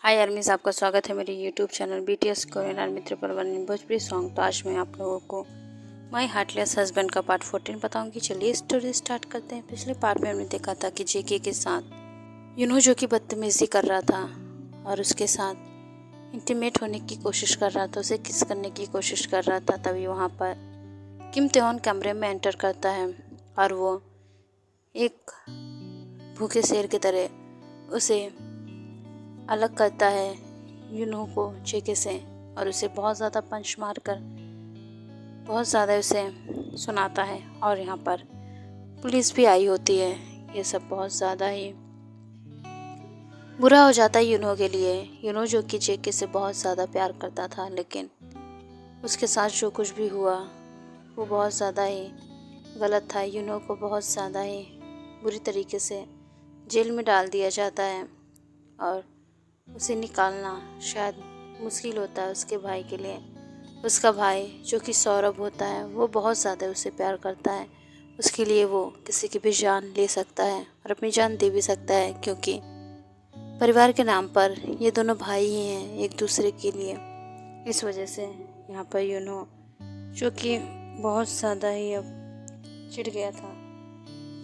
हाय आर्मीज, आपका स्वागत है मेरे YouTube channel BTS Korean army 111 Bhojpuri song. तो आज मैं आप लोगों को माई हार्टलेस हस्बैंड का पार्ट 14 बताऊंगी। चलिए स्टोरी स्टार्ट करते हैं। पिछले पार्ट में हमने देखा था कि JK के साथ यूनो जो कि बदतमीजी कर रहा था और उसके साथ इंटीमेट होने की कोशिश कर रहा था, उसे किस करने की कोशिश कर रहा था। तभी वहाँ पर किम तेहॉन कमरे में एंटर करता है और वो एक भूखे शेर की तरह उसे अलग करता है यूनो को JK से और उसे बहुत ज़्यादा पंच मारकर बहुत ज़्यादा उसे सुनाता है। और यहाँ पर पुलिस भी आई होती है। ये सब बहुत ज़्यादा ही बुरा हो जाता है यूनो के लिए। यूनो जो कि JK से बहुत ज़्यादा प्यार करता था, लेकिन उसके साथ जो कुछ भी हुआ वो बहुत ज़्यादा ही गलत था। यूनो को बहुत ज़्यादा ही बुरी तरीके से जेल में डाल दिया जाता है और उसे निकालना शायद मुश्किल होता है उसके भाई के लिए। उसका भाई जो कि सौरभ होता है वो बहुत ज़्यादा उसे प्यार करता है। उसके लिए वो किसी की भी जान ले सकता है और अपनी जान दे भी सकता है, क्योंकि परिवार के नाम पर ये दोनों भाई ही हैं एक दूसरे के लिए। इस वजह से यहाँ पर यूनो जो कि बहुत ज़्यादा ही अब चिढ़ गया था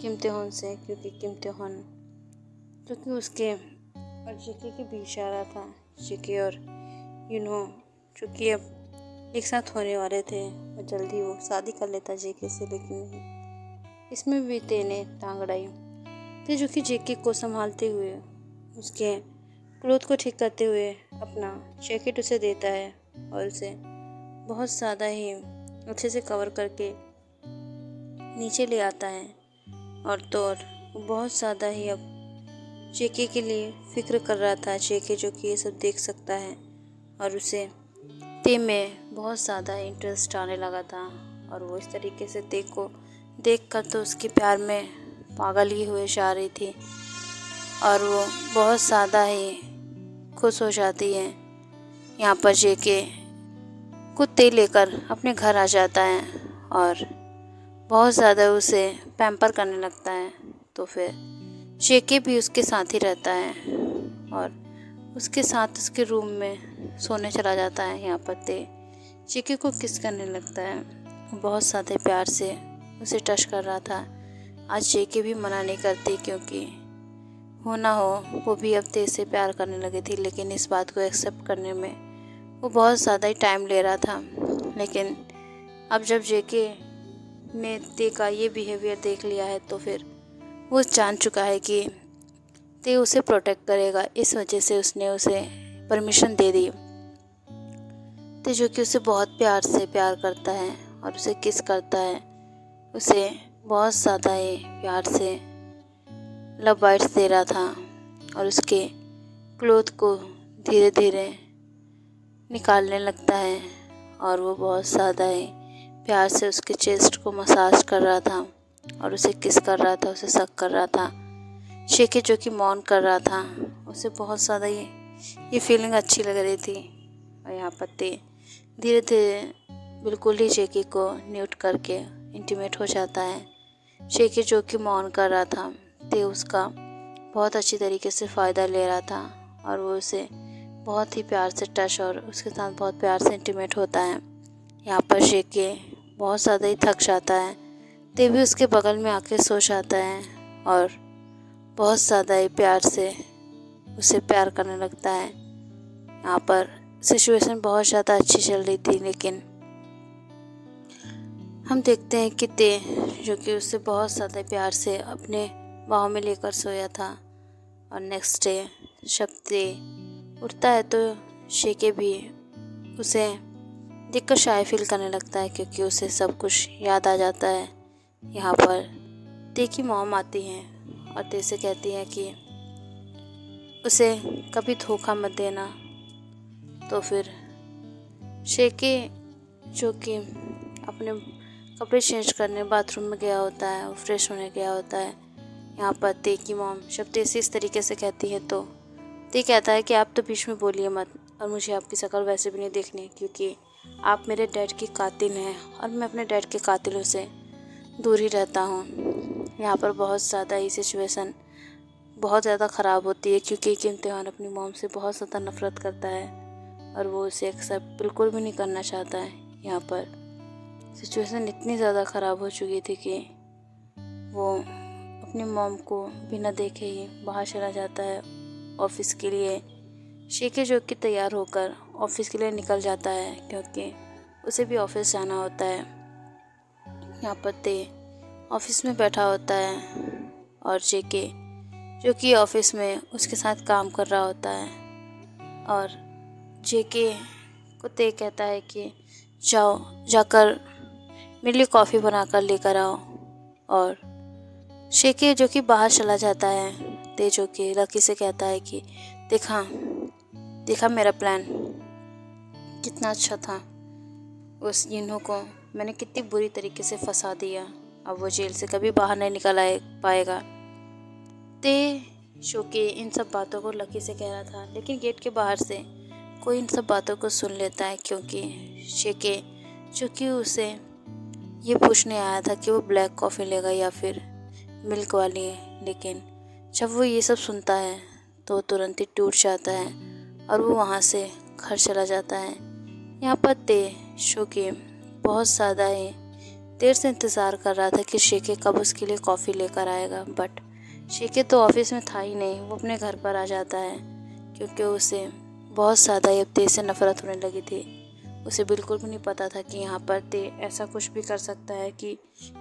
किम तेहॉन से, क्योंकि किम तेहॉन जो कि उसके और JK के बीच आ रहा था। JK और यूनो जो कि अब एक साथ होने वाले थे और जल्दी वो शादी कर लेता JK से, लेकिन इसमें भी तेने टांग अड़ाई। तो जो कि JK को संभालते हुए, उसके क्लोथ को ठीक करते हुए अपना जैकेट उसे देता है और उसे बहुत ज़्यादा ही अच्छे से कवर करके नीचे ले आता है। और तो और बहुत ज़्यादा ही अब JK के लिए फिक्र कर रहा था। JK जो कि ये सब देख सकता है और उसे ते में बहुत ज़्यादा इंटरेस्ट आने लगा था और वो इस तरीके से ते को देख कर तो उसके प्यार में पागल ही हुए जा रही थी और वो बहुत ज़्यादा ही खुश हो जाती है। यहाँ पर JK को ते लेकर अपने घर आ जाता है और बहुत ज़्यादा उसे पैम्पर करने लगता है। तो फिर JK भी उसके साथ ही रहता है और उसके साथ उसके रूम में सोने चला जाता है। यहाँ पर ते JK को किस करने लगता है, बहुत ज़्यादा प्यार से उसे टच कर रहा था। आज JK भी मना नहीं करती, क्योंकि हो ना हो वो भी अब ते से प्यार करने लगी थी, लेकिन इस बात को एक्सेप्ट करने में वो बहुत ज़्यादा ही टाइम ले रहा था। लेकिन अब जब JK ने ते का ये बिहेवियर देख लिया है तो फिर वो जान चुका है कि ते उसे प्रोटेक्ट करेगा। इस वजह से उसने उसे परमिशन दे दी। ते जो कि उसे बहुत प्यार से प्यार करता है और उसे किस करता है, उसे बहुत ज़्यादा ही प्यार से लव बाइट्स दे रहा था और उसके क्लोथ को धीरे धीरे निकालने लगता है और वो बहुत ज़्यादा ही प्यार से उसके चेस्ट को मसाज कर रहा था और उसे किस कर रहा था, उसे सक कर रहा था। JK जो कि मौन कर रहा था, उसे बहुत ज़्यादा ये फीलिंग अच्छी लग रही थी। और यहाँ पर ते धीरे धीरे बिल्कुल ही JK को न्यूट करके इंटीमेट हो जाता है। JK जो कि मौन कर रहा था, ते उसका बहुत अच्छी तरीके से फ़ायदा ले रहा था और वो उसे बहुत ही प्यार से टच और उसके साथ बहुत प्यार से इंटीमेट होता है। यहाँ पर JK बहुत ज़्यादा ही थक जाता है। ते भी उसके बगल में आके सो जाता है और बहुत ज़्यादा ही प्यार से उसे प्यार करने लगता है। यहाँ पर सिचुएशन बहुत ज़्यादा अच्छी चल रही थी, लेकिन हम देखते हैं कि ते जो कि उससे बहुत ज़्यादा प्यार से अपने बाहों में लेकर सोया था और नेक्स्ट डे जब ते उठता है तो JK भी उसे देखकर शाय फील करने लगता है, क्योंकि उसे सब कुछ याद आ जाता है। यहाँ पर ते की मॉम आती हैं और ते से कहती हैं कि उसे कभी धोखा मत देना। तो फिर JK जो कि अपने कपड़े चेंज करने बाथरूम में गया होता है, वो फ्रेश होने गया होता है। यहाँ पर ते की मॉम जब ते से इस तरीके से कहती है तो ते कहता है कि आप तो बीच में बोलिए मत और मुझे आपकी शक्ल वैसे भी नहीं देखनी, क्योंकि आप मेरे डैड की कातिल हैं और मैं अपने डैड के कातिलों से दूर ही रहता हूँ। यहाँ पर बहुत ज़्यादा ही सिचुएशन बहुत ज़्यादा ख़राब होती है क्योंकि एक इम्तिहान अपनी मॉम से बहुत ज़्यादा नफ़रत करता है और वो उसे एक्सेप्ट बिल्कुल भी नहीं करना चाहता है। यहाँ पर सिचुएशन इतनी ज़्यादा ख़राब हो चुकी थी कि वो अपनी मॉम को बिना देखे ही बाहर चला जाता है ऑफ़िस के लिए। शेके जो कि तैयार होकर ऑफ़िस के लिए निकल जाता है क्योंकि उसे भी ऑफ़िस जाना होता है। यहाँ पर ते ऑफ़िस में बैठा होता है और जेके जो कि ऑफ़िस में उसके साथ काम कर रहा होता है और जेके को ते कहता है कि जाओ जाकर मेरे लिए कॉफ़ी बना कर लेकर आओ। और शेके जो कि बाहर चला जाता है। ते जो कि लकी से कहता है कि देखा मेरा प्लान कितना अच्छा था। उस जिन्हों को मैंने कितनी बुरी तरीके से फंसा दिया, अब वो जेल से कभी बाहर नहीं निकल पाएगा। ते जो कि इन सब बातों को लकी से कह रहा था, लेकिन गेट के बाहर से कोई इन सब बातों को सुन लेता है क्योंकि शेके जो कि उसे ये पूछने आया था कि वो ब्लैक कॉफ़ी लेगा या फिर मिल्क वाली है। लेकिन जब वो ये सब सुनता है तो तुरंत ही टूट जाता है और वो वहाँ से घर चला जाता है। यहाँ पर ते जो कि बहुत ज़्यादा ही देर से इंतज़ार कर रहा था कि शेके कब उसके लिए कॉफ़ी लेकर आएगा, बट शेके तो ऑफिस में था ही नहीं। वो अपने घर पर आ जाता है क्योंकि उसे बहुत ज़्यादा ही अब ते से नफ़रत होने लगी थी। उसे बिल्कुल भी नहीं पता था कि यहाँ पर ते ऐसा कुछ भी कर सकता है कि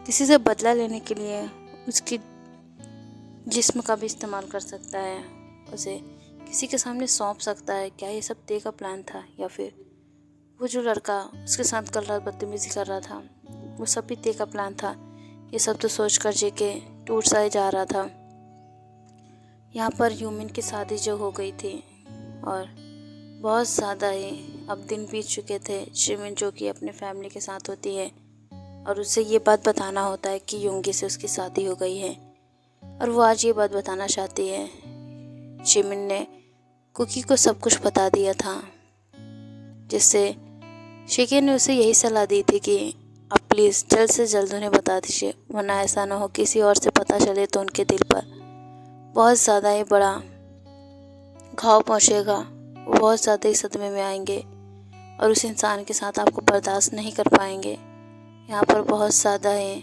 किसी से बदला लेने के लिए उसकी जिस्म का भी इस्तेमाल कर सकता है, उसे किसी के सामने सौंप सकता है। क्या ये सब ते का प्लान था या फिर वो जो लड़का उसके साथ कल रात बदतमीज़ी कर रहा था वो सब भी ते का प्लान था? ये सब तो सोच कर जेके टूट सा ही जा रहा था। यहाँ पर यूमिन की शादी जो हो गई थी और बहुत ज़्यादा ही अब दिन बीत चुके थे। जिमिन जो कि अपने फैमिली के साथ होती है और उसे ये बात बताना होता है कि योंगी से उसकी शादी हो गई है और वो आज ये बात बताना चाहती है। जिमिन ने कुकी को सब कुछ बता दिया था, जिससे शेके ने उसे यही सलाह दी थी कि आप प्लीज़ जल्द से जल्द उन्हें बता दीजिए, वरना ऐसा ना हो किसी और से पता चले तो उनके दिल पर बहुत ज़्यादा ही बड़ा घाव पहुँचेगा। वो बहुत ज़्यादा ही सदमे में आएंगे और उस इंसान के साथ आपको बर्दाश्त नहीं कर पाएंगे। यहाँ पर बहुत ज़्यादा ही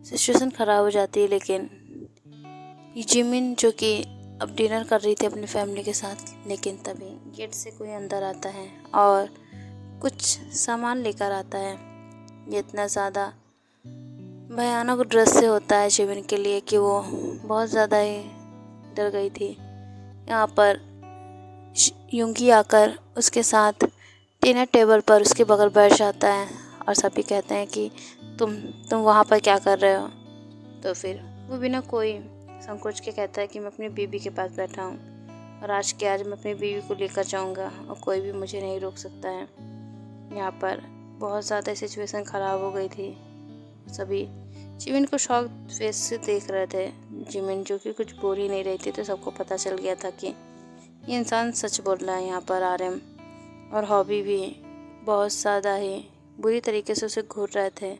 सिचुएशन ख़राब हो जाती है। लेकिन जिमिन जो कि अब डिनर कर रही थी अपनी फैमिली के साथ, लेकिन तभी गेट से कोई अंदर आता है और कुछ सामान लेकर आता है। ये इतना ज़्यादा भयानक दृश्य होता है जिमिन के लिए कि वो बहुत ज़्यादा ही डर गई थी। यहाँ पर योंगी आकर उसके साथ डिनर टेबल पर उसके बगल बैठ जाता है और सभी कहते हैं कि तुम वहाँ पर क्या कर रहे हो। तो फिर वो बिना कोई संकोच के कहता है कि मैं अपनी बीवी के पास बैठा हूँ और आज मैं अपनी बीवी को लेकर जाऊँगा और कोई भी मुझे नहीं रोक सकता है। यहाँ पर बहुत ज़्यादा सिचुएशन ख़राब हो गई थी। सभी जिमिन को शॉक फेस से देख रहे थे। जिमिन जो कि कुछ बोल ही नहीं रही थी, तो सबको पता चल गया था कि ये इंसान सच बोल रहा है। यहाँ पर आर्यन और हॉबी भी बहुत ज़्यादा ही बुरी तरीके से उसे घूर रहे थे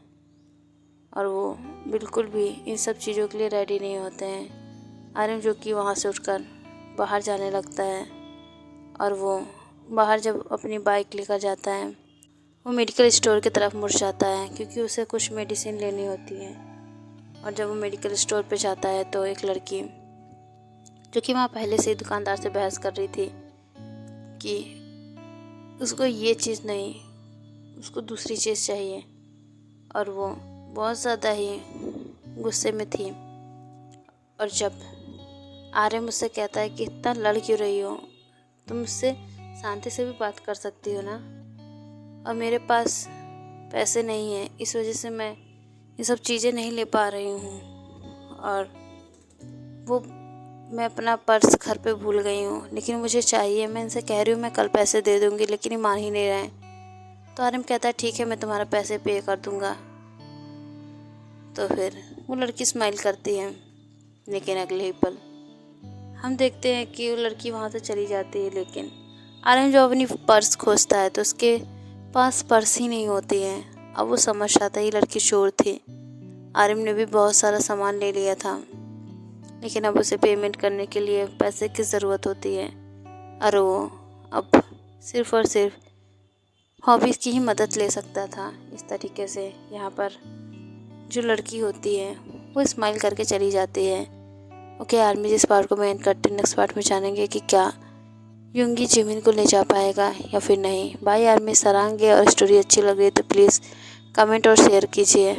और वो बिल्कुल भी इन सब चीज़ों के लिए रेडी नहीं होते हैं। आर्यन जो कि वहाँ से उठकर बाहर जाने लगता है और वो बाहर जब अपनी बाइक लेकर जाता है वो मेडिकल स्टोर की तरफ मुड़ जाता है क्योंकि उसे कुछ मेडिसिन लेनी होती है। और जब वो मेडिकल स्टोर पे जाता है तो एक लड़की जो कि वहाँ पहले से ही दुकानदार से बहस कर रही थी कि उसको ये चीज़ नहीं, उसको दूसरी चीज़ चाहिए, और वो बहुत ज़्यादा ही गुस्से में थी। और जब आर्यन मुझसे कहता है कि इतना लड़ क्यों रही हो, तुम मुझसे शांति से भी बात कर सकती हो ना, और मेरे पास पैसे नहीं हैं, इस वजह से मैं ये सब चीज़ें नहीं ले पा रही हूँ और वो मैं अपना पर्स घर पे भूल गई हूँ, लेकिन मुझे चाहिए। मैं इनसे कह रही हूँ मैं कल पैसे दे दूँगी, लेकिन ये मान ही नहीं रहे हैं। तो आर्यन कहता है ठीक है, मैं तुम्हारा पैसे पे कर दूँगा। तो फिर वो लड़की स्माइल करती है, लेकिन अगले ही पल हम देखते हैं कि वो लड़की वहाँ से चली जाती है। लेकिन आर्यन जो अपनी पर्स खोजता है तो उसके पास पर्स ही नहीं होती है। अब वो समझ जाता है ये लड़की चोर थी। आर्यन ने भी बहुत सारा सामान ले लिया था, लेकिन अब उसे पेमेंट करने के लिए पैसे की ज़रूरत होती है और वो अब सिर्फ़ और सिर्फ हॉबीज़ की ही मदद ले सकता था। इस तरीके से यहाँ पर जो लड़की होती है वो स्माइल करके चली जाती है। ओके आर्मी, जिस पार्ट को मैं एंड करती हूँ, नेक्स्ट पार्ट में जानेंगे कि क्या युंगी जिमिन को ले जा पाएगा या फिर नहीं। बाय आर्मी, सरांगे और स्टोरी अच्छी लग रही है तो प्लीज़ कमेंट और शेयर कीजिए।